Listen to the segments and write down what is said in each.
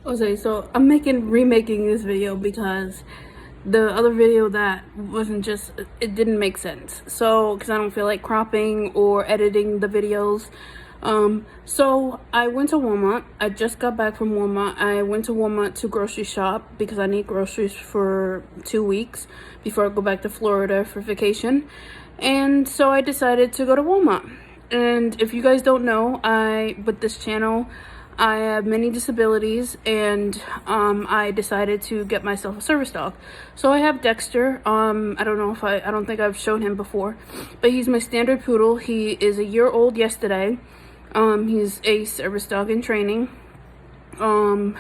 Okay, so I'm remaking this video because the other video that wasn't just, it didn't make sense. So, because I don't feel like cropping or editing the videos. So I went to Walmart. I just got back from Walmart. I went to Walmart to grocery shop because I need groceries for 2 weeks before I go back to Florida for vacation. And so I decided to go to Walmart. And if you guys don't know, with this channel, I have many disabilities, and I decided to get myself a service dog. So I have Dexter. I don't think I've shown him before, but he's my standard poodle. He is a year old yesterday. He's a service dog in training. That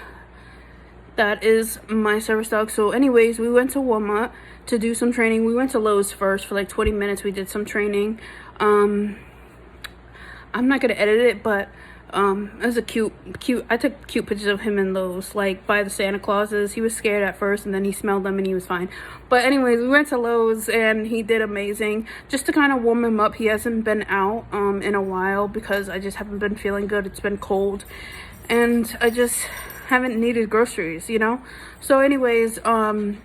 is my service dog. So anyways, we went to Walmart to do some training. We went to Lowe's first for like 20 minutes. We did some training. I'm not gonna edit it, but it was a cute, I took cute pictures of him in Lowe's, like by the Santa Clauses. He was scared at first, and then he smelled them and he was fine. But anyways, we went to Lowe's and he did amazing. Just to kind of warm him up. He hasn't been out in a while because I just haven't been feeling good. It's been cold and I just haven't needed groceries, you know? So anyways, the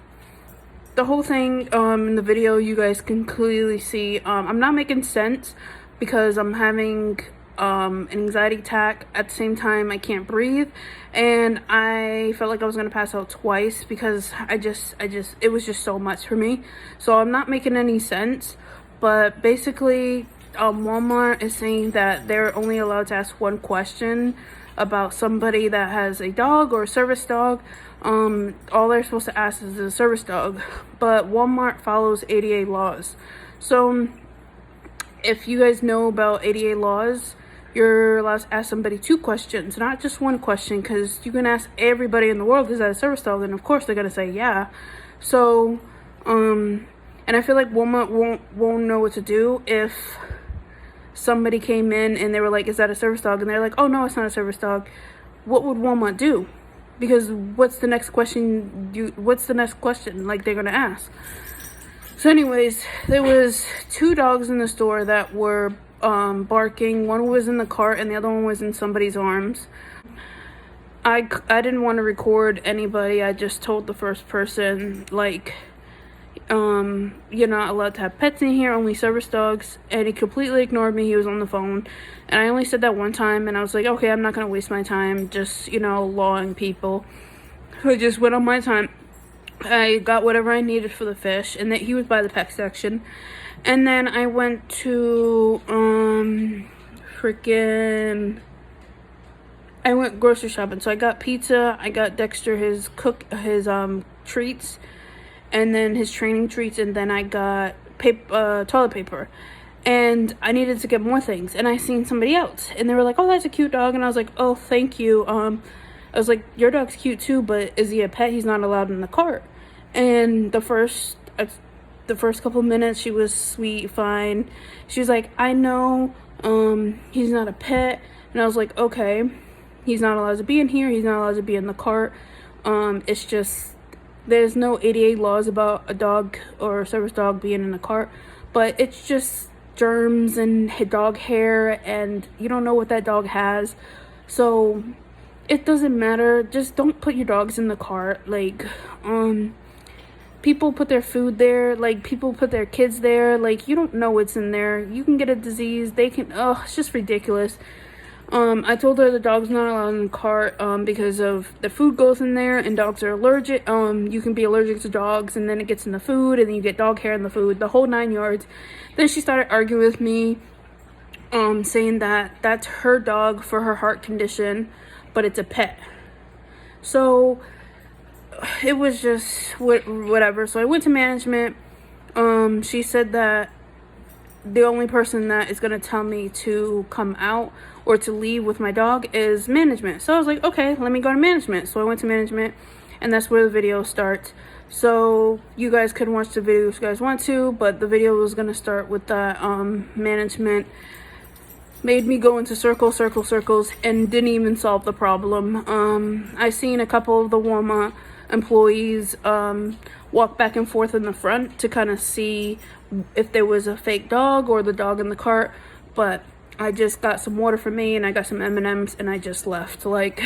whole thing in the video, you guys can clearly see I'm not making sense because I'm having an anxiety attack. At the same time, I can't breathe, and I felt like I was gonna pass out twice because it was just so much for me. So I'm not making any sense, but basically Walmart is saying that they're only allowed to ask one question about somebody that has a dog or a service dog. All they're supposed to ask is a service dog, but Walmart follows ADA laws. So if you guys know about ADA laws, you're allowed to ask somebody 2 questions, not just 1 question, because you can ask everybody in the world, is that a service dog? And of course they're gonna say yeah. So and I feel like Walmart won't know what to do if somebody came in and they were like, is that a service dog? And they're like, oh no, it's not a service dog. What would Walmart do? Because what's the next question like they're gonna ask? So anyways, there was 2 dogs in the store that were barking. One was in the cart and the other one was in somebody's arms. I didn't want to record anybody. I just told the first person, like, you're not allowed to have pets in here, only service dogs. And he completely ignored me. He was on the phone, and I only said that one time, and I was like, okay, I'm not gonna waste my time just, you know, lawing people. I just went on my time. I got whatever I needed for the fish, and that he was by the pet section. And then I went to I went grocery shopping. So I got pizza, I got Dexter his treats, and then his training treats, and then I got toilet paper. And I needed to get more things, and I seen somebody else, and they were like, oh, that's a cute dog. And I was like, oh, thank you. I was like, your dog's cute too, but is he a pet? He's not allowed in the cart. And the first couple minutes, she was sweet, fine. She was like, I know, he's not a pet. And I was like, okay, he's not allowed to be in here. He's not allowed to be in the cart. It's just, there's no ADA laws about a dog or a service dog being in a cart, but it's just germs and dog hair, and you don't know what that dog has. So it doesn't matter. Just don't put your dogs in the cart. Like, people put their food there, like people put their kids there, like you don't know what's in there. You can get a disease, they can, it's just ridiculous. I told her the dog's not allowed in the cart because of the food goes in there, and dogs are allergic. You can be allergic to dogs, and then it gets in the food, and then you get dog hair in the food, the whole 9 yards. Then she started arguing with me, saying that that's her dog for her heart condition, but it's a pet. So it was just whatever. So I went to management. She said that the only person that is going to tell me to come out or to leave with my dog is management. So I was like, okay, let me go to management. So I went to management, and that's where the video starts. So you guys can watch the video if you guys want to, but the video was going to start with that management made me go into circles, and didn't even solve the problem. I seen a couple of the Walmart employees walk back and forth in the front to kind of see if there was a fake dog or the dog in the cart, but I just got some water for me and I got some M&Ms and I just left. Like,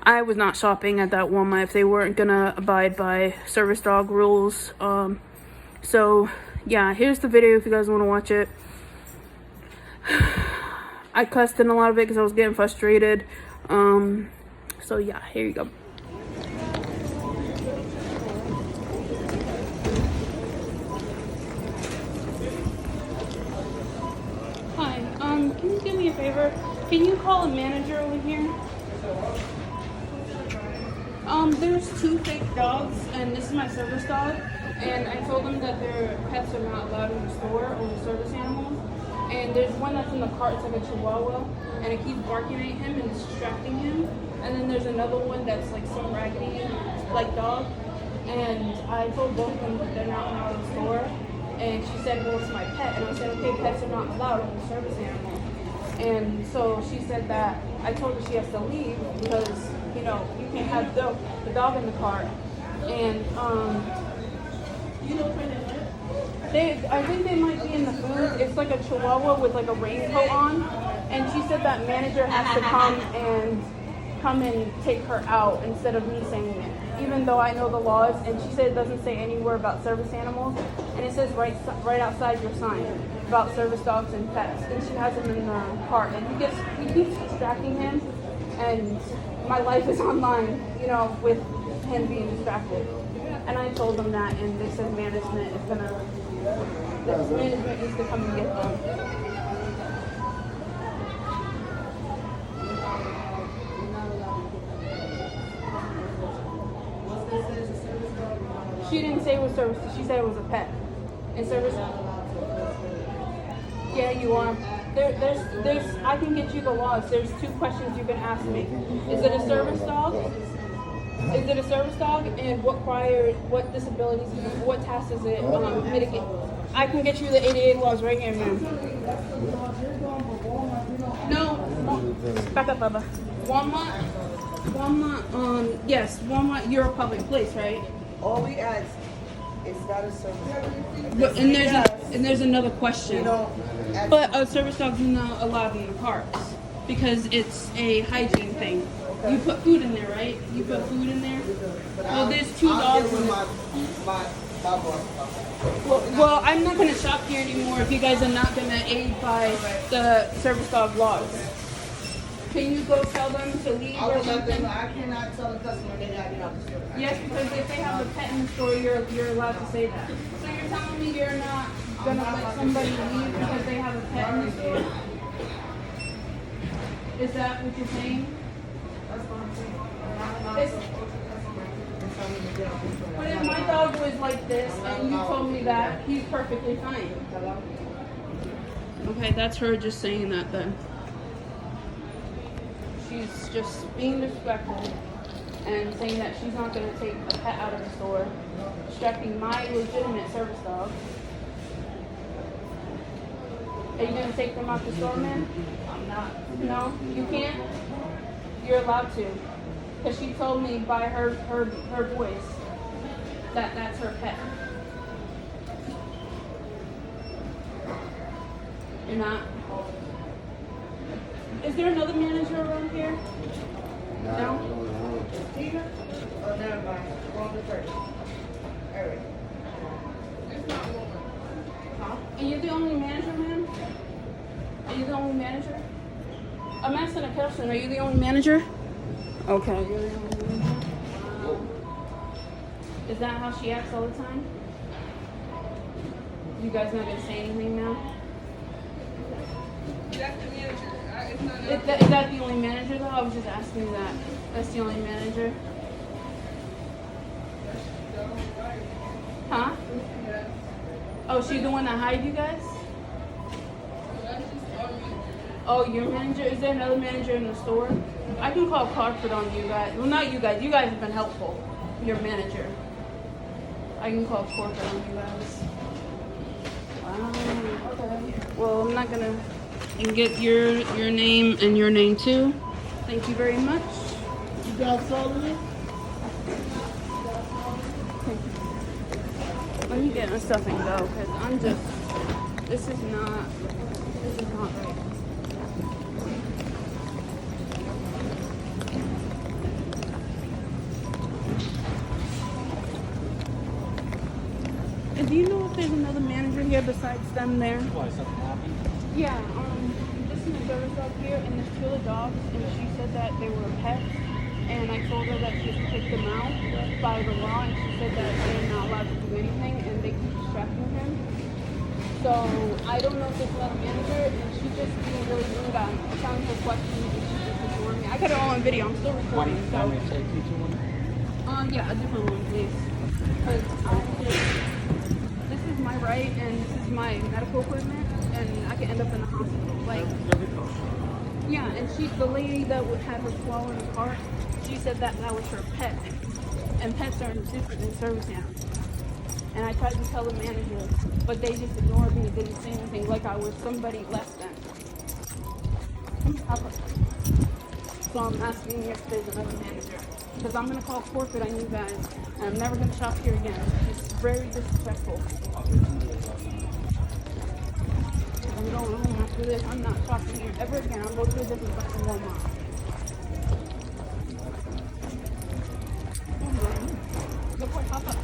I was not shopping at that Walmart if they weren't gonna abide by service dog rules. So yeah, here's the video if you guys want to watch it. I cussed in a lot of it because I was getting frustrated. So yeah, here you go. Hi, can you do me a favor? Can you call a manager over here? There's 2 fake dogs, and this is my service dog. And I told them that their pets are not allowed in the store or the service animals. And there's one that's in the cart, it's like a chihuahua, and it keeps barking at him and distracting him. And then there's another one that's like some raggedy like dog. And I told both of them that they're not allowed in the store. And she said, well, it's my pet. And I said, okay, pets are not allowed in the service animal. And so she said that I told her she has to leave because, you know, you can't have the dog in the cart. And I think they might be in the food. It's like a chihuahua with like a raincoat on. And she said that manager has to come and take her out instead of me saying it. Even though I know the laws, and she said it doesn't say anywhere about service animals, and it says right outside your sign about service dogs and pets. And she has him in the cart, and he keeps distracting him, and my life is online, you know, with him being distracted. And I told them that, and they said management needs to come and get them. She didn't say it was service. She said it was a pet. And service. Yeah, you are. There's. I can get you the laws. There's 2 questions you can ask me. Is it a service dog? Is it a service dog? And what disabilities? What tasks is it mitigate? I can get you the 88 laws right here, man. No. Back up, Bubba. Walmart. Yes, Walmart. You're a public place, right? All we ask is that a service. But, and there's another question. But a service dog's not allowed in the parks because it's a hygiene thing. Okay. You put food in there, right? You put food in there. Well, there's 2 dogs. Well, I'm not going to shop here anymore if you guys are not going to aid by the service dog laws. Can you go tell them to leave or something? I cannot tell the customer they gotta get out the store. Yes, because if they have a pet in the store, you're allowed to say that. So you're telling me you're not gonna let somebody leave because they have a pet in the store? Is that what you're saying? That's what I'm saying. But if my dog was like this and you told me that, he's perfectly fine. Okay, that's her just saying that then. She's just being disrespectful and saying that she's not going to take a pet out of the store, distracting my legitimate service dog. Are you going to take them out the store, man? I'm not. No, you can't? You're allowed to. Because she told me by her voice that that's her pet. You're not? Is there another manager around here? No? Steven? Oh, never mind. Wrong person. All right. Huh? And you're the only manager, man? Are you the only manager? I'm asking a question. Are you the only manager? Okay. You're the only manager? Is that how she acts all the time? You guys not going to say anything now? That's the manager. Is that the only manager though? I was just asking that. That's the only manager? Huh? Oh, she's the one that hired you guys? Oh, your manager? Is there another manager in the store? I can call corporate on you guys. Well, not you guys. You guys have been helpful. Your manager. I can call corporate on you guys. Wow. Okay. Well, I'm not gonna. And get your name and your name too. Thank you very much. You got solid? Let me get my stuff and go because I'm just. This is not right. do you know if there's another manager here besides them there? Why, something happened? Yeah, this is my service dog here, and there's two other dogs, and she said that they were pets, and I told her that she has to take them out by the law, and she said that they're not allowed to do anything, and they keep distracting him. So I don't know if there's another manager, and she's just being really rude. I'm telling her questions, and she's just ignoring me. I got it all on video. I'm still recording. So, Want me to take you to one? yeah, a different one, please. Because this is my right, and this is my medical equipment, and I could end up in the hospital. Like, yeah, and the lady that had her swallow in the cart, she said that that was her pet, and pets are different than service animals. And I tried to tell the manager, but they just ignored me and didn't say anything, like I was somebody less than. So I'm asking if there's another manager, because I'm gonna call corporate on you guys, and I'm never gonna shop here again. It's very disrespectful. I'm going home after this. I'm not shopping here ever again. I'll go to a different fucking Walmart. Look what hop up.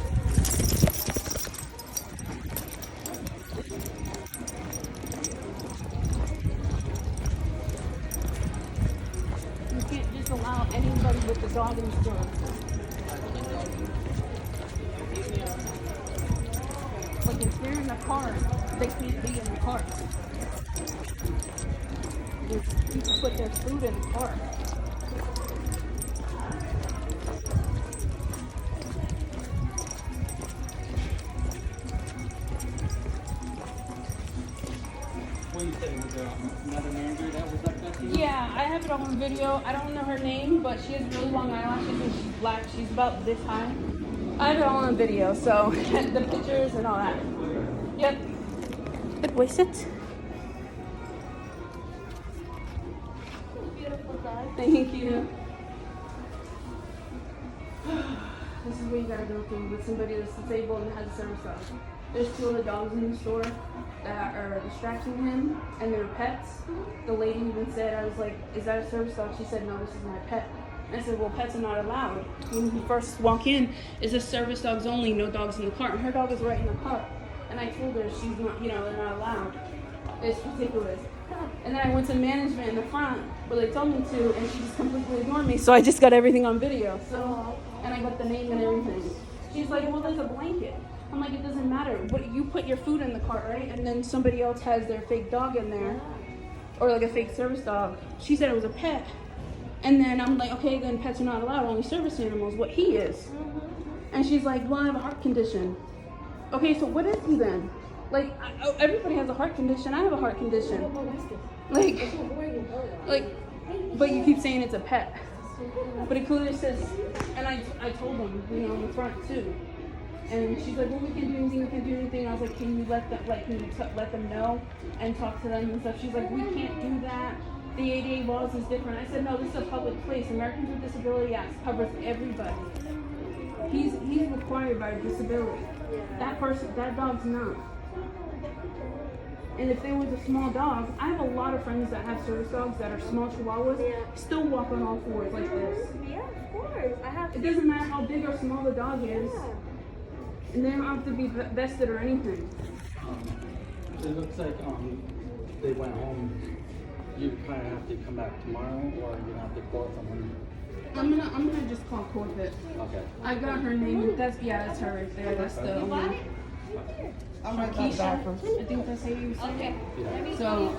You can't just allow anybody with the dog in the store. Like if they're in the car, they can't be in the car. People put their food in the car. What you said, was there another manager that was like that to you? Yeah, I have it on video. I don't know her name, but she has really long eyelashes and she's black. She's about this high. I have it all on video, so the pictures and all that. Yep. Good boy, sit. Beautiful guy. Thank you. This is what you gotta go through with somebody that's disabled and has a service dog. There's two other dogs in the store that are distracting him, and they're pets. The lady even said, I was like, is that a service dog? She said, no, this is my pet. And I said, well, pets are not allowed. When you first walk in, it's a service dogs only, no dogs in the cart. And her dog is right in the cart. And I told her she's not, they're not allowed. It's ridiculous. And then I went to management in the front where they told me to, and she just completely ignored me. So I just got everything on video. So, and I got the name and everything. She's like, well, there's a blanket. I'm like, it doesn't matter. But you put your food in the cart, right? And then somebody else has their fake dog in there, or like a fake service dog. She said it was a pet. And then I'm like, okay, then pets are not allowed, only service animals, what he is. And she's like, well, I have a heart condition. Okay, so what is he then? Like, everybody has a heart condition. I have a heart condition. Like, but you keep saying it's a pet. But it clearly says, and I told them, on the front too. And she's like, well, we can't do anything, we can't do anything. I was like, can you let them know and talk to them and stuff? She's like, we can't do that. The ADA laws is different. I said, no, this is a public place. Americans with Disability Act covers everybody. He's required by disability. That dog's not. And if there was a small dog, I have a lot of friends that have service dogs that are small chihuahuas, still walk on all fours like this. Yeah, of course. It doesn't matter how big or small the dog is. And they don't have to be vested or anything. It looks like they went home. You kind of have to come back tomorrow, or you're gonna have to call someone. I'm gonna just call corporate. Okay. I got her name. That's her right there. That's the only. I'm right Keisha, back first. I think that's how you say it. Yeah. So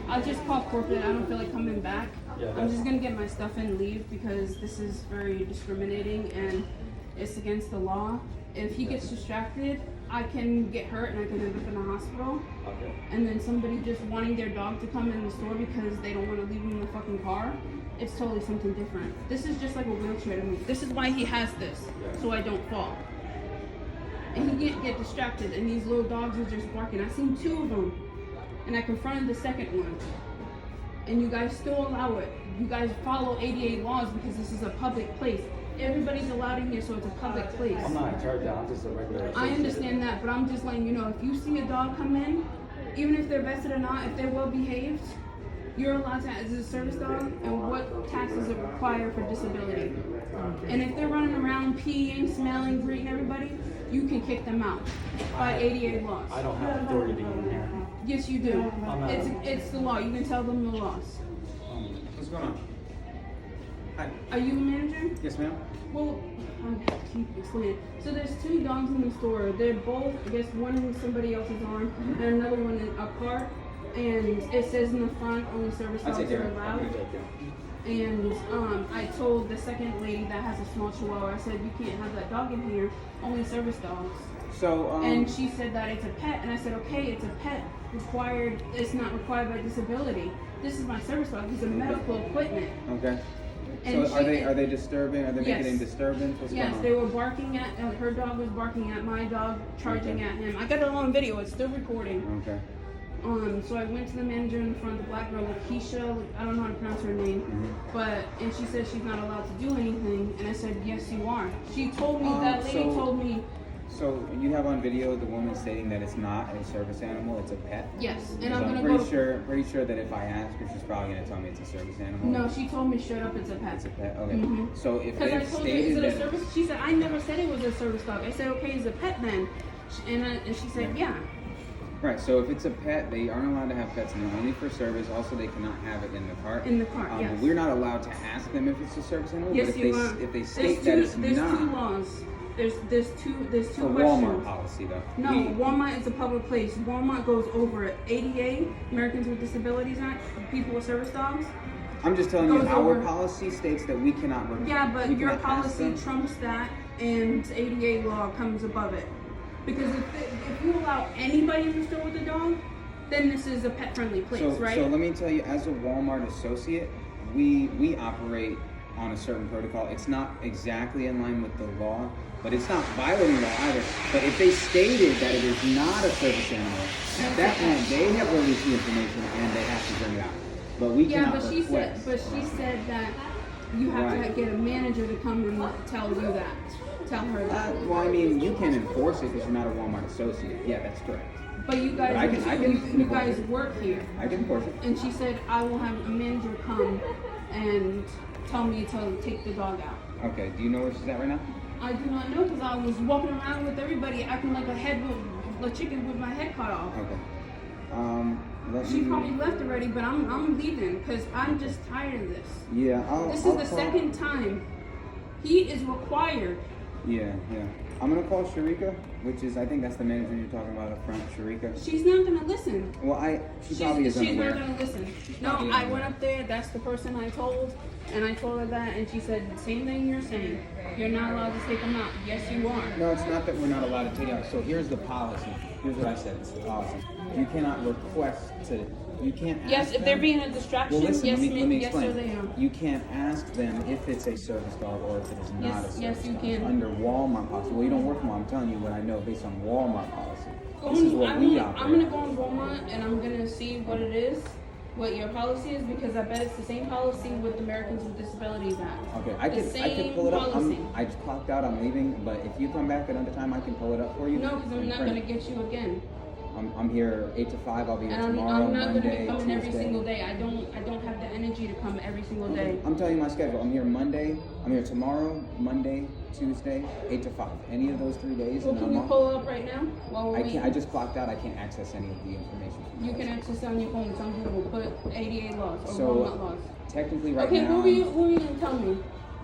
I'll just call corporate. I don't feel like coming back. Yeah, I'm just gonna get my stuff and leave because this is very discriminating and it's against the law. If he gets distracted, I can get hurt and I can end up in the hospital. Okay. And then somebody just wanting their dog to come in the store because they don't want to leave him in the fucking car, it's totally something different. This is just like a wheelchair to me. This is why he has this, so I don't fall. And he can't get distracted, and these little dogs are just barking. I seen two of them, and I confronted the second one. And you guys still allow it. You guys follow ADA laws because this is a public place. Everybody's allowed in here, so it's a public place. I'm not in charge of that. I'm just a regular. I understand that, but I'm just letting you know, if you see a dog come in, even if they're vested or not, if they're well behaved, you're allowed to, as a service dog, and what taxes it require for disability. And if they're running around peeing, smelling, greeting everybody, you can kick them out by ADA laws. I don't have authority in here. Yes, you do. I'm not- It's the law. You can tell them the laws. What's going on? Hi. Are you a manager? Yes, ma'am. Well, I keep explaining. So there's 2 dogs in the store. They're both, I guess, one in somebody else's arm and another one in a cart. And it says in the front, only service I'll dogs take care are of it. I'm allowed. gonna take care of it. And I told the second lady that has a small chihuahua, I said, you can't have that dog in here, only service dogs. So, And she said that it's a pet, and I said, okay, it's a pet, required, it's not required by disability. This is my service dog, he's a medical equipment. okay. And So are they disturbing? Are they Yes. making any disturbance? What's Yes, going on? they were barking at, her dog was barking at my dog, charging Okay. at him. I got it on video, it's still recording. Okay. So I went to the manager in the front, the black girl, Lakeisha, I don't know how to pronounce her name, and she said she's not allowed to do anything, and I said, yes you are. She told me, that lady told me, So you have on video the woman stating that it's not a service animal, it's a pet. yes, and So I'm I'm gonna go pretty sure that if I ask her, she's probably gonna tell me it's a service animal. No, she told me straight up it's a pet. It's a pet. Okay. Mhm. So if Because I they've told her, is stated it a that service? She said, I never said it was a service dog. I said, okay, it's a pet then. And she said, yeah. right, so if it's a pet, they aren't allowed to have pets in there, only for service. Also, they cannot have it in the cart. In the cart, yes. We're not allowed to ask them if it's a service animal, Yes, but you are. if they state that it's there's not. 2 laws. There's two For questions. Walmart policy, though. No, We- Walmart is a public place. Walmart goes over it. ADA, Americans with Disabilities Act, people with service dogs. I'm just telling you, goes our over- policy states that we cannot. Yeah, but we your cannot ask policy them. trumps that, and ADA law comes above it. Because if you allow anybody in the store with a dog, then this is a pet-friendly place, So, right? so let me tell you, as a Walmart associate, we operate on a certain protocol. It's not exactly in line with the law, but it's not violating the law either. But if they stated that it is not a service animal, at that point they have released the information and they have to bring it out. But we Yeah, cannot but she request. said that you have Right. to get a manager to come and tell you that. Tell her that. Well, I mean, you can enforce it because you're not a Walmart associate. Yeah, that's correct. But you guys, But I can you guys work here. I can enforce it. And she said, I will have a manager come and tell me to take the dog out. Okay. Do you know where she's at right now? I do not know because I was walking around with everybody acting like a chicken with my head cut off. Okay. Let She me. probably left already, but I'm leaving because I'm just tired of this. Yeah. This I'll is the call- second time. He is required. Yeah. I'm gonna call Sharika, which is I think that's the manager you're talking about up front, Sharika. She's not gonna listen. Well, she probably is She's unaware. not gonna listen. No, probably I unaware. went up there. That's the person I told, and I told her that, and she said the same thing you're saying. You're not allowed to take them out. Yes, you are. No, it's not that we're not allowed to take it out. So here's the policy. Here's what I said. It's the policy. You cannot request to. You can't ask Yes, if they're them- being a distraction, Well, listen, yes, let me yes, explain. sir, they are. You can't ask them if it's a service dog or if it is not Yes, a service yes, you dog. can. Under Walmart policy. Well, you don't work for Walmart. I'm telling you what I know based on Walmart policy. This is what we I'm operate. gonna go on Walmart and I'm gonna see what it is, what your policy is, because I bet it's the same policy with the Americans with Disabilities Act. Okay, I The could same pull it up. policy. I just clocked out. I'm leaving. But if you come back at another time, I can pull it up for you. No, because I'm and not print gonna it. get you again. I'm here 8 to 5. I'll be here And I'm tomorrow, not gonna Monday, be coming every Tuesday. single day. I don't have the energy to come every single day. I'm telling you my schedule. I'm here Monday. I'm here tomorrow, Monday, Tuesday, 8 to 5. Any of those 3 days, Well, and can I'm you off. pull it up right now while I we? can't. I just clocked out. I can't access any of the information. from You the can website. access it on your phone. Some people put 88 laws or So Walmart laws. technically, right Okay, now, what were you gonna tell me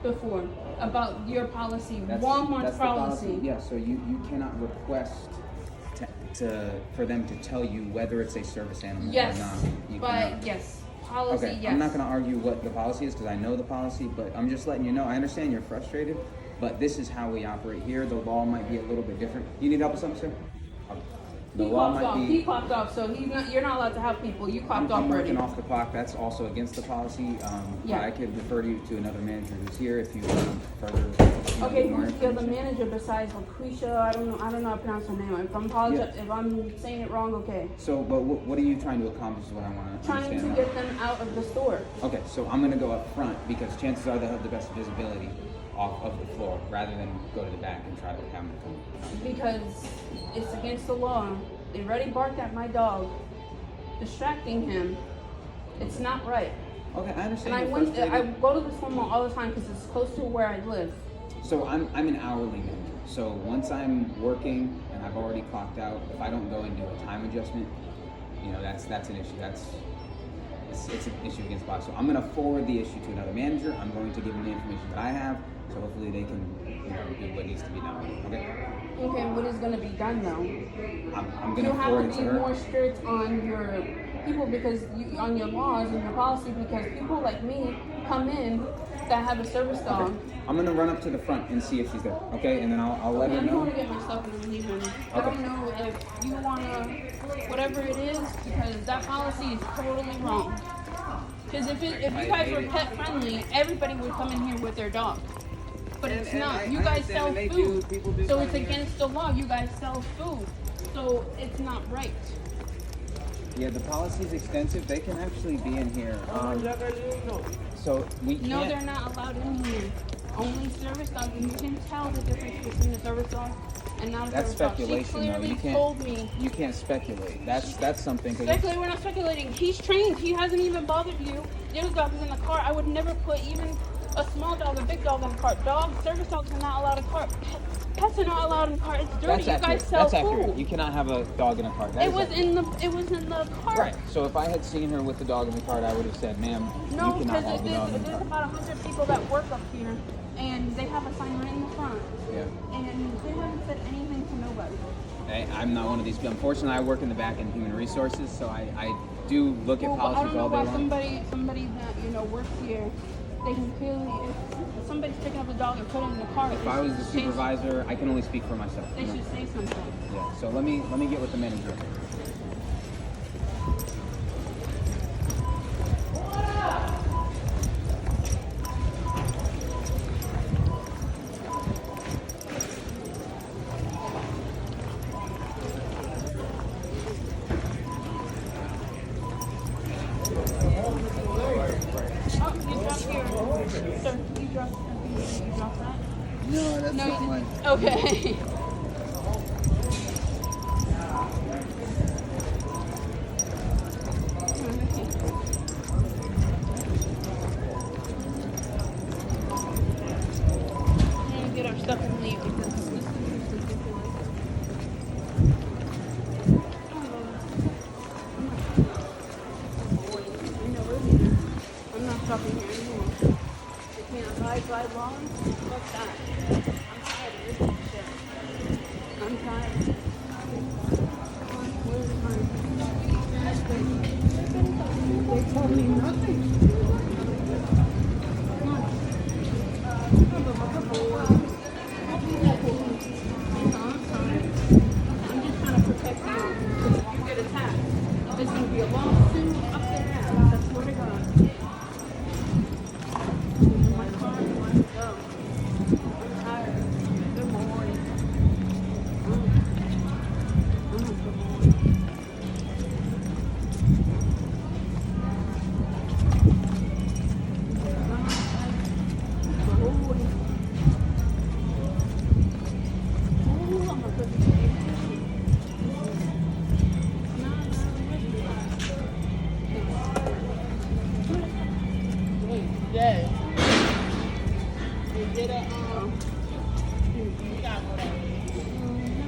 before about your policy, Walmart's that's the policy? Yeah. So you cannot request for them to tell you whether it's a service animal Yes, or not. You but cannot. yes, policy. Okay, Yes. I'm not going to argue what the policy is because I know the policy, but I'm just letting you know. I understand you're frustrated, but this is how we operate here. The law might be a little bit different. You need help with something, sir? The He law clocked off. might He be. clocked off, so he's not. You're not allowed to have people. You clocked off I'm already. working off the clock. That's also against the policy. Yeah. But I could refer you to another manager who's here if you want further. Okay, more who's the other information. manager besides Lucretia? I don't know how to pronounce her name. If I'm if I'm saying it wrong, okay. So, but what are you trying to accomplish? Is what I want to Trying understand. to get them out of the store. Okay, so I'm gonna go up front because chances are they'll have the best visibility off of the floor rather than go to the back and try to have them come. Because it's against the law. They already barked at my dog, distracting him. It's not right. Okay, I understand. And I you're I frustrated. go to this Walmart all the time because it's close to where I live. So I'm an hourly manager. So once I'm working and I've already clocked out, if I don't go and do a time adjustment, you know, that's an issue. It's an issue against boss. So I'm going to forward the issue to another manager. I'm going to give them the information that I have, so hopefully they can, you know, do what needs to be done. Okay. Okay, what is going to be done though? I'm going to forward it to You have to be her. more strict on your people on your laws and your policy, because people like me come in that have a service dog. Okay. I'm going to run up to the front and see if she's there. Okay, and then I'll let her I'm know. going to get my stuff and leave. I don't know if you want to, whatever it is, because that policy is totally wrong. Because if you guys were pet friendly, everybody would come in here with their dog. But it's not. You guys sell food, so it's against the law. You guys sell food, so it's not right. Yeah, the policy's extensive. They can actually be in here. So we can't. No, they're not allowed in here. Only service dogs. And you can tell the difference between a service dog and not a That's service dog. speculation, She clearly though. told me. You can't speculate. That's something. Speculate, we're not speculating. He's trained. He hasn't even bothered you. The other dog is in the car. I would never put even a small dog, a big dog in the cart. Service dogs are not allowed in cart. Pets are not allowed in cart. It's dirty. That's you accurate. guys sell That's food. accurate. You cannot have a dog in a cart. That It is was accurate. in the cart. Right. So if I had seen her with the dog in the cart, I would have said, "Ma'am, No, you cannot because have the dog in the there's cart." about 100 people that work up here, and they have a sign right in the front, Yeah. and they haven't said anything to nobody. I'm not one of these. Unfortunately, I work in the back in human resources, so I do look at Well, I policies don't know all day why long. somebody that works here, they can clearly, if somebody's picking up a dog and putting it in the car. If I was the supervisor, I can only speak for myself. They you know? should say something. Yeah. So let me get with the manager. Oh, you dropped here. Sir, you dropped that? No, that's No, not you mine. didn't. Okay. I'm gonna get our stuff and leave because this is ridiculous. I'm not shopping here anymore. You can't abide by laws? Fuck that. I'm tired of this shit. I'm tired. Where's mine? They told me nothing. I'm just trying to protect you. If you get attacked, there's going to be a lawsuit up their ass. I swear to God. My car is going to go. I'm tired. Good morning. Good morning. Yes. You did a you got whatever.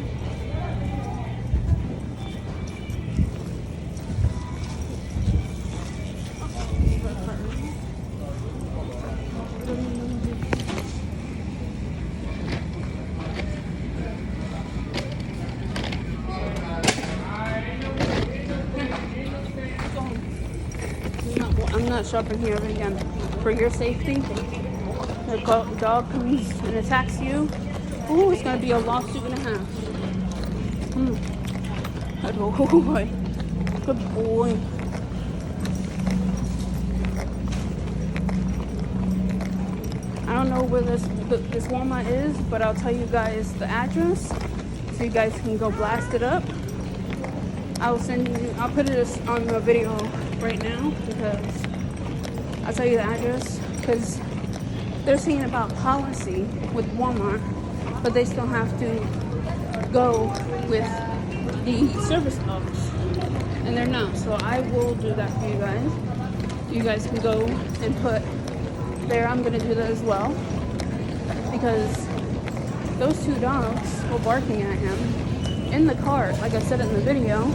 I'm not shopping here ever again. For your safety, the dog comes and attacks you. Ooh, it's gonna be a lawsuit and a half. Good boy. Good boy. I don't know where this Walmart is, but I'll tell you guys the address so you guys can go blast it up. I'll put it on the video right now because I'll tell you the address because they're saying about policy with Walmart, but they still have to go with the service dogs, and they're not. So I will do that for you guys. You guys can go and put there. I'm gonna do that as well because those two dogs were barking at him in the cart, like I said in the video.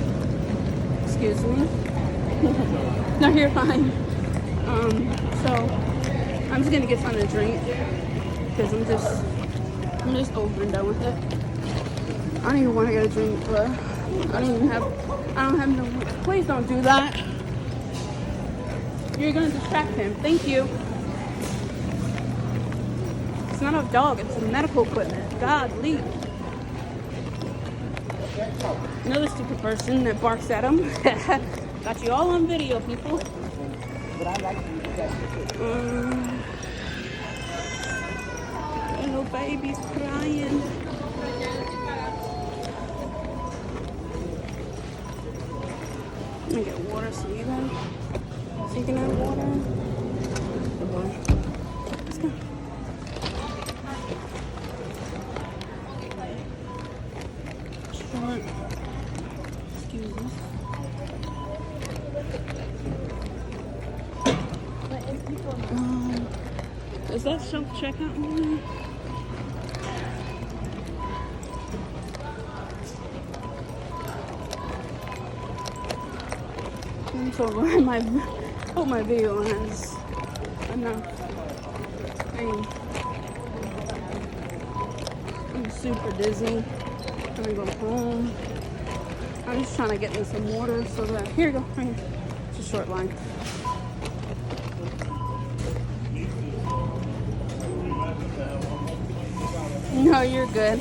Excuse me. No, you're fine. So I'm just gonna get something to drink because I'm just over and done with it. I don't even want to get a drink, but I don't have no. Please don't do that. You're gonna distract him. Thank you. It's not a dog, it's medical equipment. God, leave. Another stupid person that barks at him. Got you all on video, people. Little baby's crying. Let me get water so you guys can have water. Let's go. Short. Excuse me. Is that self-checkout one? So put my video on is enough. I'm super dizzy. I'm gonna go home. I'm just trying to get me some water so that here you go. Right here. It's a short line. No, you're good.